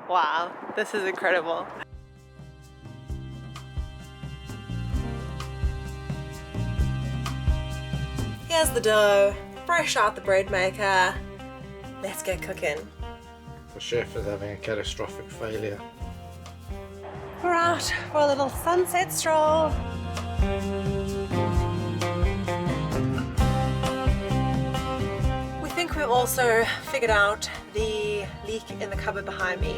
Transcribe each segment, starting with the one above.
Wow, this is incredible. Here's the dough, fresh out the bread maker. Let's get cooking. The chef is having a catastrophic failure. We're out for a little sunset stroll. We think we've also figured out the leak in the cupboard behind me.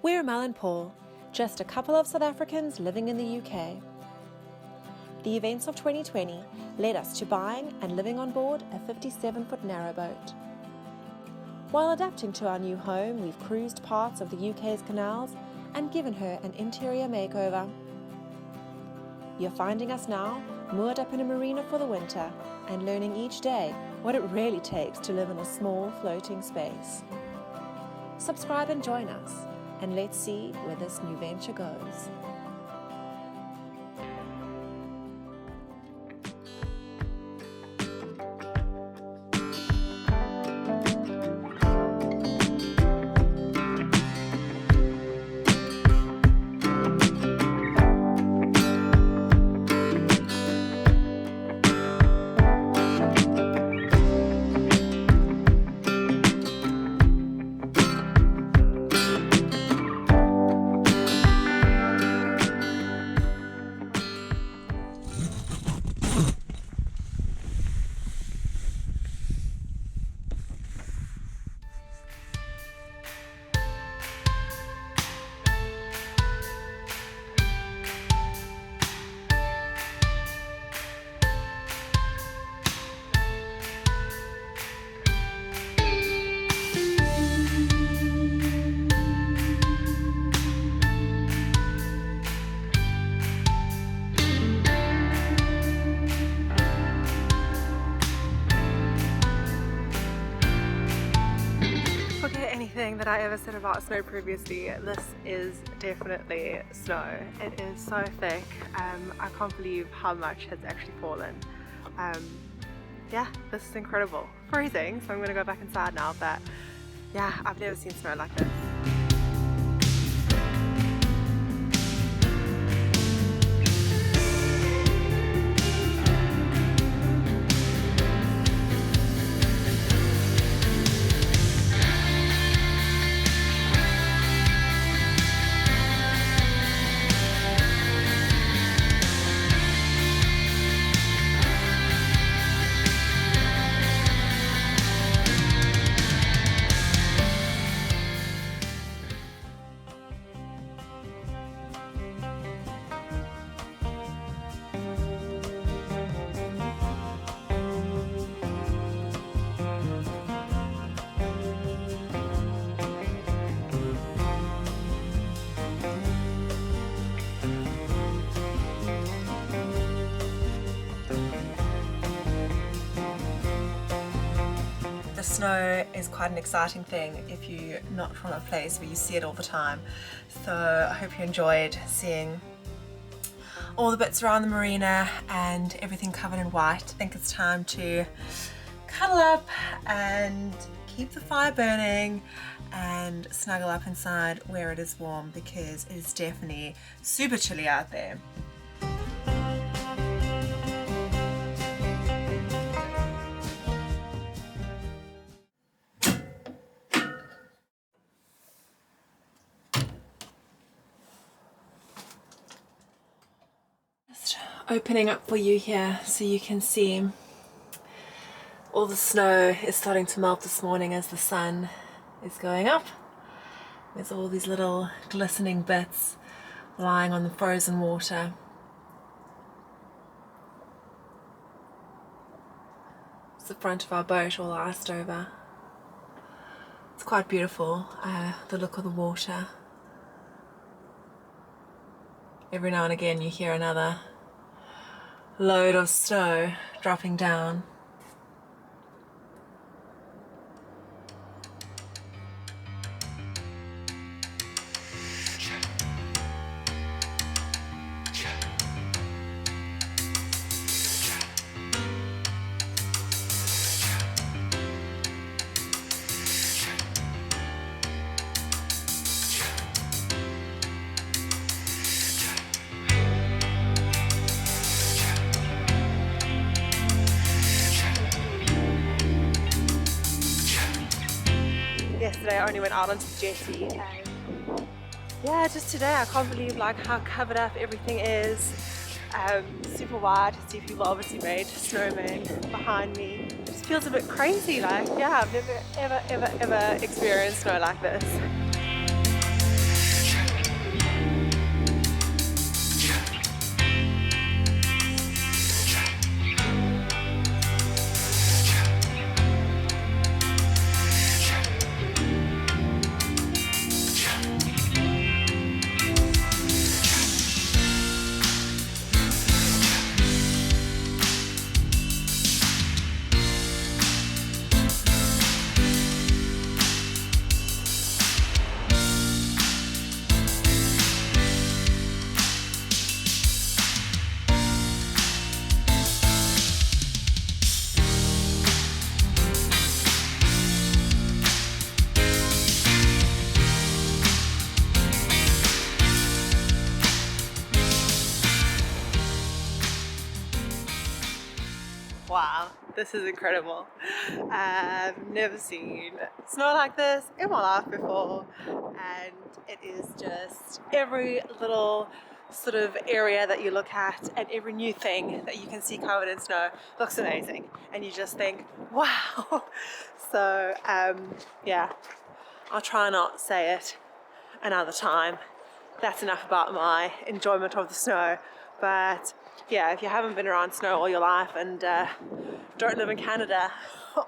We're Mel and Paul, just a couple of South Africans living in the UK. The events of 2020 led us to buying and living on board a 57-foot narrowboat. While adapting to our new home, we've cruised parts of the UK's canals and given her an interior makeover. You're finding us now, moored up in a marina for the winter and learning each day what it really takes to live in a small floating space. Subscribe and join us, and let's see where this new venture goes. Anything that I ever said about snow previously, this is definitely snow. It is so thick. I can't believe how much has actually fallen. Yeah, this is incredible. Freezing, so I'm gonna go back inside now, but yeah, I've never seen snow like this. Snow is quite an exciting thing if you're not from a place where you see it all the time. So I hope you enjoyed seeing all the bits around the marina and everything covered in white. I think it's time to cuddle up and keep the fire burning and snuggle up inside where it is warm, because it is definitely super chilly out there. Opening up for you here so you can see all the snow is starting to melt this morning as the sun is going up. There's all these little glistening bits lying on the frozen water. It's the front of our boat all iced over. It's quite beautiful, the look of the water. Every now and again you hear another load of snow dropping down. yesterday I only went out onto the jetty, and yeah, just today I can't believe like how covered up everything is. Super wide. See people obviously made snowmen behind me. It just feels a bit crazy. Like, yeah, I've never ever experienced snow like this. Wow, this is incredible. I've never seen snow like this in my life before, and it is just every little sort of area that you look at and every new thing that you can see covered in snow looks amazing, and you just think, wow. So yeah, I'll try not say it another time. That's enough about my enjoyment of the snow. But yeah, if you haven't been around snow all your life and don't live in Canada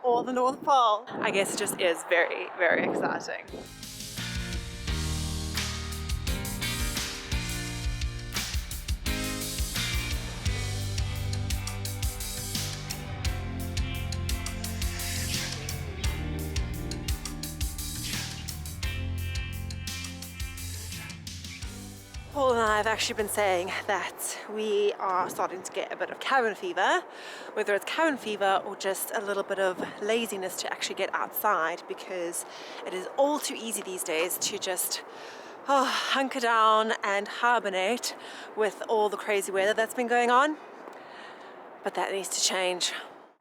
or the North Pole, I guess it just is very, very exciting. Paul and I have actually been saying that we are starting to get a bit of cabin fever, whether it's cabin fever or just a little bit of laziness to actually get outside, because it is all too easy these days to just hunker down and hibernate with all the crazy weather that's been going on. But that needs to change.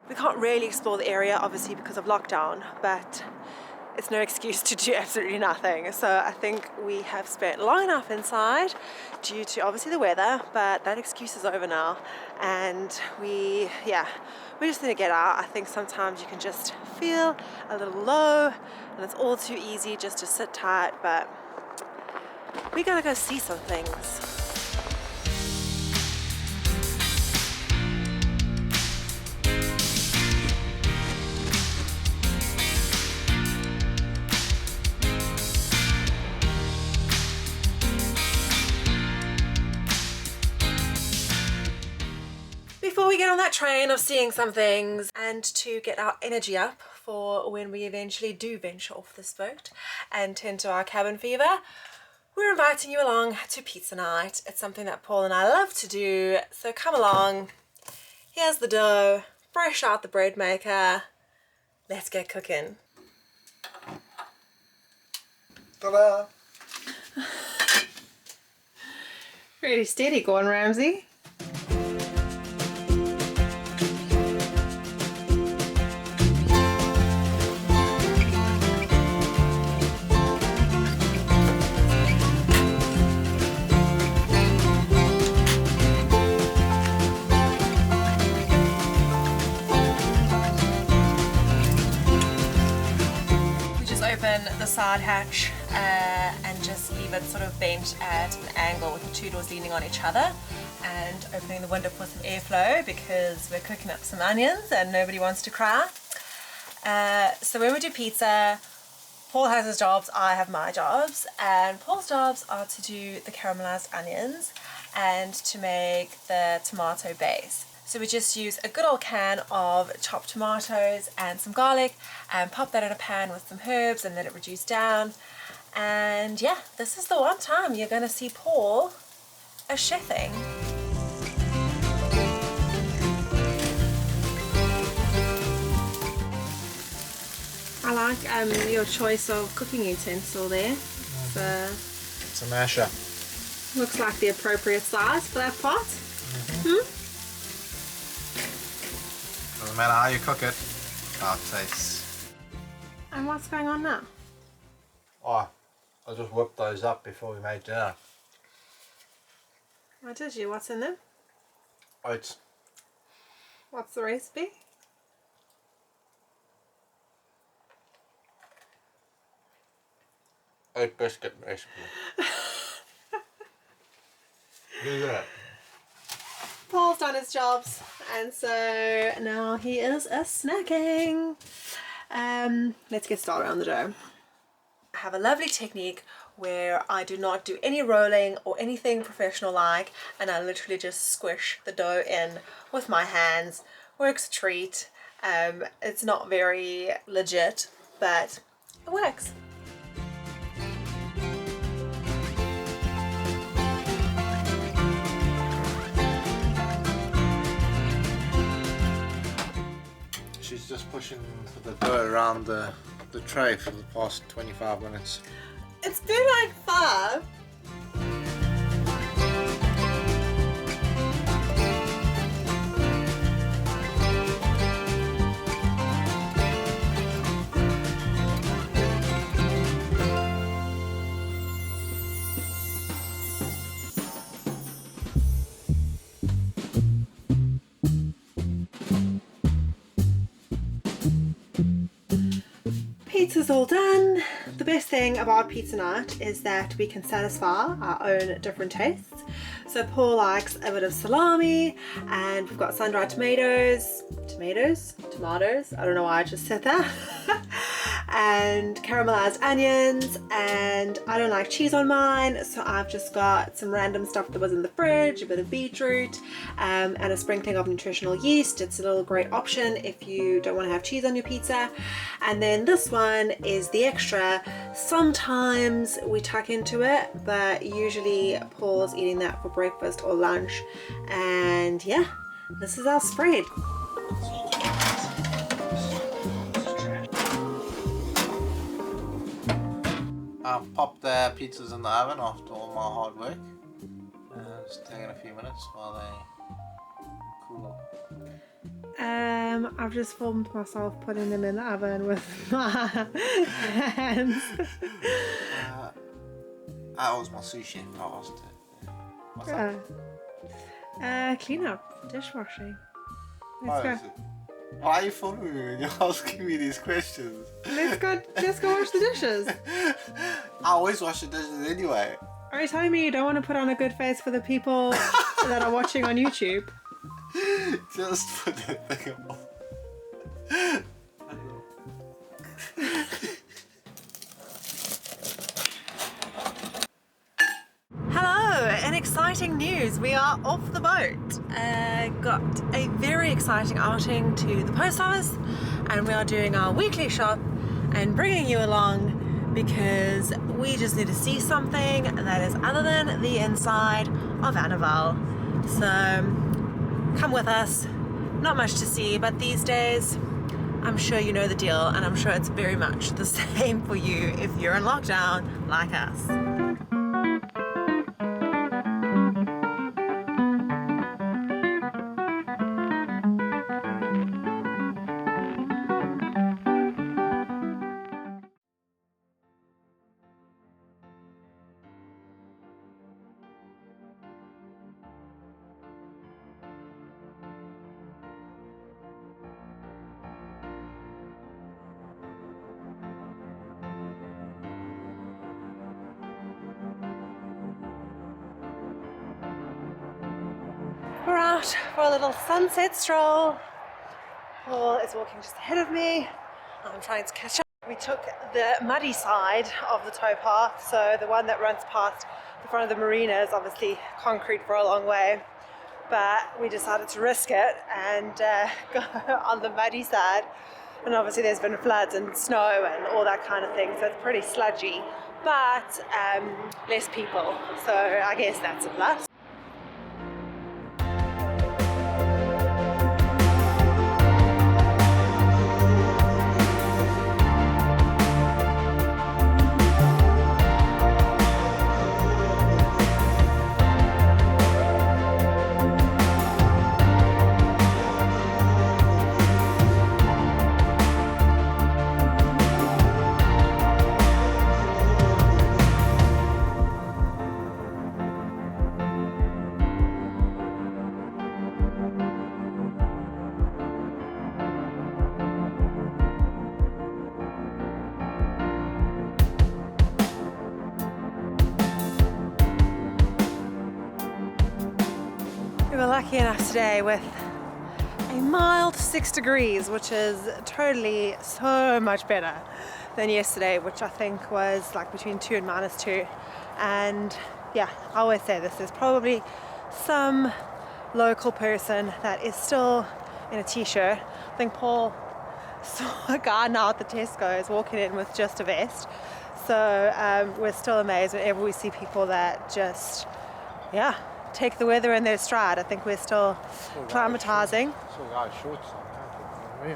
We can't really explore the area obviously because of lockdown, but it's no excuse to do absolutely nothing. So I think we have spent long enough inside due to obviously the weather, but that excuse is over now, and we just need to get out. I think sometimes you can just feel a little low and it's all too easy just to sit tight, but we gotta go see some things. Before we get on that train of seeing some things, and to get our energy up for when we eventually do venture off this boat and tend to our cabin fever, we're inviting you along to pizza night. It's something that Paul and I love to do, so come along. Here's the dough, fresh out the bread maker. Let's get cooking. Ta-da! Really steady, Gordon Ramsay. The side hatch and just leave it sort of bent at an angle with the two doors leaning on each other, and opening the window for some airflow because we're cooking up some onions and nobody wants to cry. So when we do pizza, Paul has his jobs, I have my jobs, and Paul's jobs are to do the caramelized onions and to make the tomato base. So we just use a good old can of chopped tomatoes and some garlic and pop that in a pan with some herbs and let it reduce down. And yeah, this is the one time you're going to see Paul chefing. I like your choice of cooking utensil there. It's a masher. Looks like the appropriate size for that pot. Doesn't matter how you cook it, how it tastes. And what's going on now? Oh, I just whipped those up before we made dinner. What did you? What's in them? Oats. What's the recipe? Oat biscuit recipe. Look at that. Paul's done his jobs, and so now he is snacking. Let's get started on the dough. I have a lovely technique where I do not do any rolling or anything professional like, and I literally just squish the dough in with my hands. Works a treat. It's not very legit, but it works. She's just pushing the dough around the tray for the past 25 minutes. It's been like 5. Pizza's all done. The best thing about pizza night is that we can satisfy our own different tastes. So Paul likes a bit of salami, and we've got sun-dried tomatoes, I don't know why I just said that, and caramelized onions, and I don't like cheese on mine, so I've just got some random stuff that was in the fridge, a bit of beetroot, and a sprinkling of nutritional yeast. It's a little great option if you don't want to have cheese on your pizza. And then this one is the extra. Sometimes we tuck into it, but usually Paul's eating that for breakfast or lunch. And yeah, this is our spread. I've popped the pizzas in the oven after all my hard work. Just taking a few minutes while they cool off. I've just filmed myself putting them in the oven with my hands. That was my sous chef. I asked it. What's that? Clean up, dishwashing. Why Let's go. Why are you filming me when you're asking me these questions? Let's go wash the dishes. I always wash the dishes anyway. Are you telling me you don't want to put on a good face for the people that are watching on YouTube? Just put that thing on. Hello, and exciting news. We are off the boat. Got a very exciting outing to the post office, and we are doing our weekly shop and bringing you along because we just need to see something that is other than the inside of Annabelle. So come with us. Not much to see, but these days I'm sure you know the deal, and I'm sure it's very much the same for you if you're in lockdown like us. We're out for a little sunset stroll. Paul is walking just ahead of me. I'm trying to catch up. We took the muddy side of the towpath, so the one that runs past the front of the marina is obviously concrete for a long way, but we decided to risk it and go on the muddy side. And obviously there's been floods and snow and all that kind of thing, so it's pretty sludgy, but less people, so I guess that's a plus. lucky enough today with a mild 6 degrees, which is totally so much better than yesterday, which I think was like between 2 and -2. And yeah, I always say this, there's probably some local person that is still in a t-shirt. I think Paul saw a guy now at the Tesco's walking in with just a vest. So we're still amazed whenever we see people that just, yeah, take the weather in their stride. I think we're still climatizing. Still got shorts on, can't you?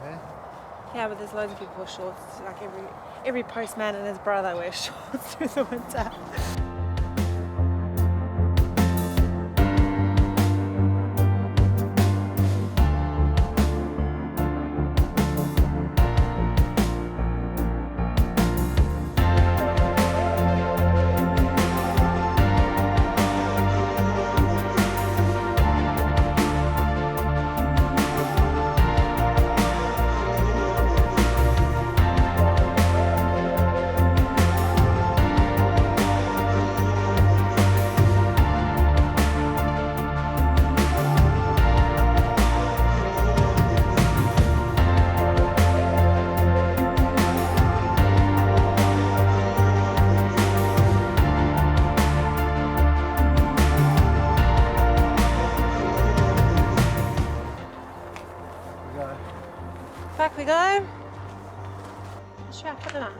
There. Yeah, but there's loads of people with shorts. Like every postman and his brother wears shorts through the winter. Back we go. What should I put in it?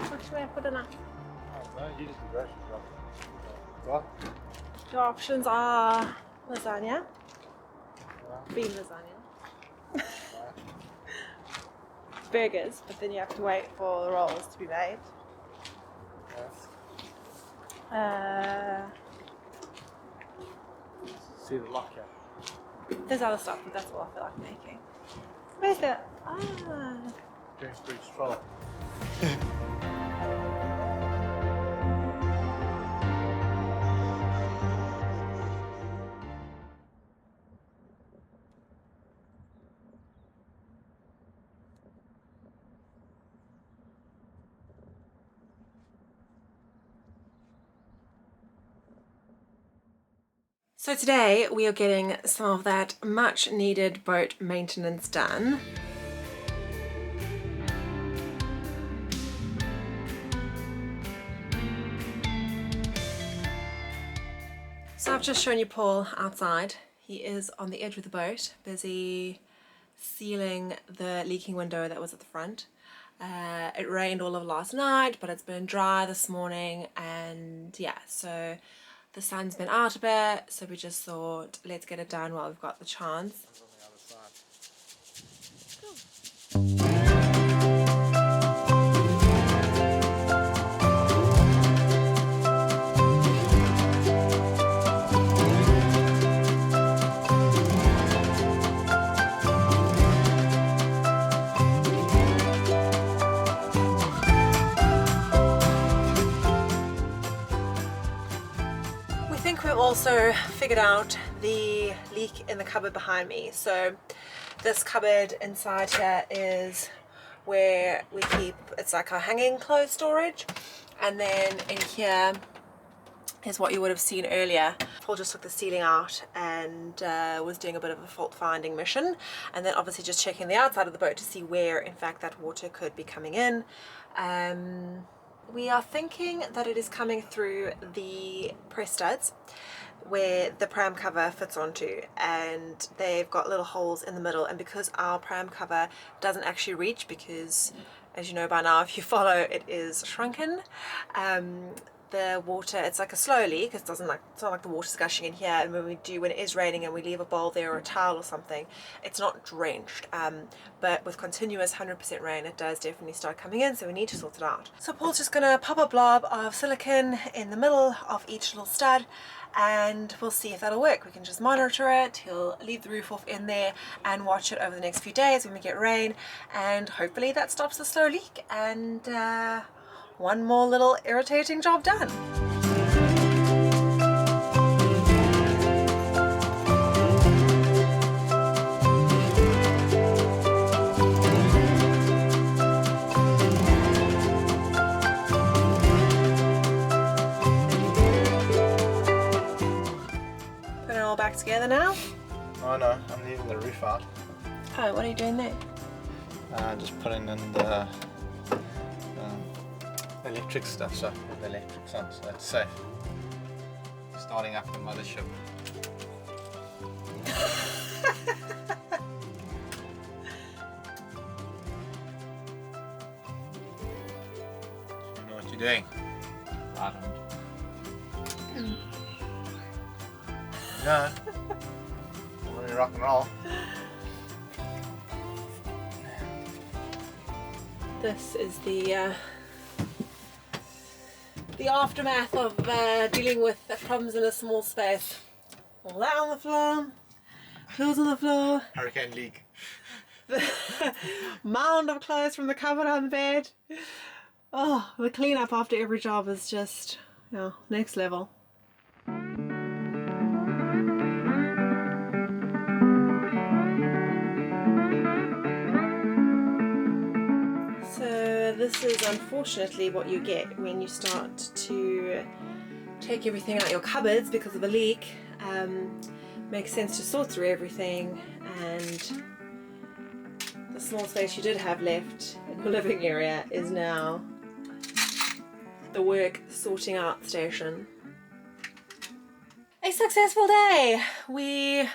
What should I put in it? You just do grocery shopping. What? Your options are lasagna, bean lasagna, burgers, but then you have to wait for the rolls to be made. See the lock here. There's other stuff, but that's all I feel like making. Where's that? James Bridge stroller. So today we are getting some of that much needed boat maintenance done. So I've just shown you Paul outside. He is on the edge of the boat, busy sealing the leaking window that was at the front. It rained all of last night, but it's been dry this morning, and yeah, so the sun's been out a bit, so we just thought let's get it done while we've got the chance. Also figured out the leak in the cupboard behind me. So this cupboard inside here is where we keep, it's like our hanging clothes storage, and then in here is what you would have seen earlier. Paul just took the ceiling out and was doing a bit of a fault finding mission, and then obviously just checking the outside of the boat to see where in fact that water could be coming in. We are thinking that it is coming through the press studs where the pram cover fits onto, and they've got little holes in the middle, and because our pram cover doesn't actually reach, because as you know by now if you follow, it is shrunken, the water, it's like a slow leak. It doesn't like, it's not like the water's gushing in here, and when it is raining and we leave a bowl there or a towel or something, it's not drenched, but with continuous 100% rain it does definitely start coming in, so we need to sort it out. So Paul's just gonna pop a blob of silicone in the middle of each little stud, and we'll see if that'll work. We can just monitor it. He'll leave the roof off in there and watch it over the next few days when we get rain, and hopefully that stops the slow leak, and one more little irritating job done. together now? Oh no, I'm leaving the roof out. Oh, what are you doing there? Just putting in the electric stuff, so the electric's on, so it's safe. Starting up the mothership. You know what you're doing? I don't. No. I'm ready to rock and roll. This is the aftermath of dealing with problems in a small space. All that on the floor, clothes on the floor, Hurricane leak. the mound of clothes from the cupboard on the bed. Oh, the cleanup after every job is just, next level. So this is unfortunately what you get when you start to take everything out your cupboards because of a leak. Makes sense to sort through everything, and the small space you did have left in your living area is now the work sorting out station. A successful day! We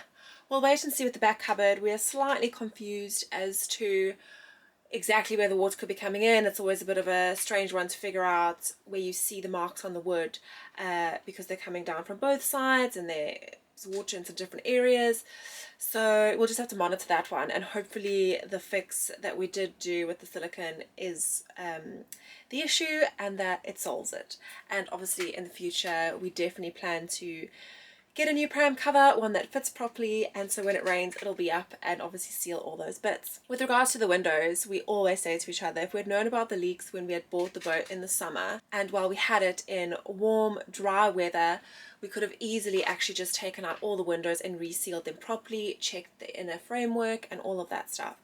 will wait and see with the back cupboard. We are slightly confused as to exactly where the water could be coming in. It's always a bit of a strange one to figure out where you see the marks on the wood because they're coming down from both sides and there's water in some different areas. So we'll just have to monitor that one, and hopefully the fix that we did do with the silicone is the issue and that it solves it. And obviously in the future we definitely plan to get a new pram cover, one that fits properly, and so when it rains it'll be up and obviously seal all those bits. With regards to the windows, we always say to each other, if we had known about the leaks when we had bought the boat in the summer, and while we had it in warm, dry weather, we could have easily actually just taken out all the windows and resealed them properly, checked the inner framework and all of that stuff.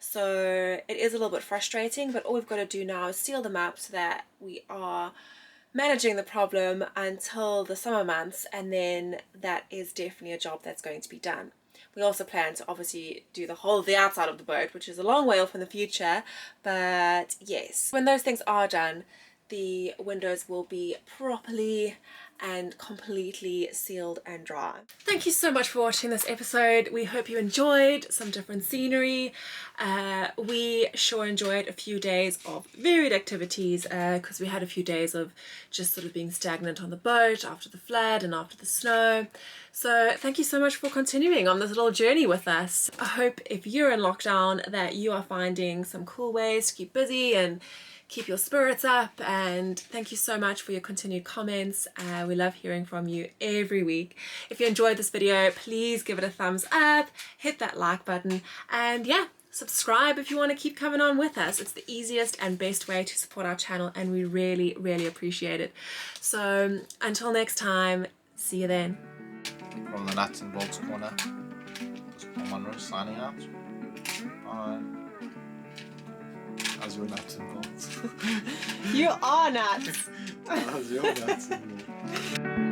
So it is a little bit frustrating, but all we've got to do now is seal them up so that we are managing the problem until the summer months, and then that is definitely a job that's going to be done. We also plan to obviously do the whole of the outside of the boat, which is a long way off in the future, but yes, when those things are done, the windows will be properly and completely sealed and dry. Thank you so much for watching this episode. We hope you enjoyed some different scenery. We sure enjoyed a few days of varied activities because we had a few days of just sort of being stagnant on the boat after the flood and after the snow. So thank you so much for continuing on this little journey with us. I hope if you're in lockdown that you are finding some cool ways to keep busy and keep your spirits up, and thank you so much for your continued comments. We love hearing from you every week. If you enjoyed this video, please give it a thumbs up, hit that like button, and yeah, subscribe if you want to keep coming on with us. It's the easiest and best way to support our channel, and we really, really appreciate it. So until next time, see you then. From the nuts and bolts corner, this is Paul Monroe signing out. Bye. How's your nuts and bolts? You are nuts. How's your nuts and bolts?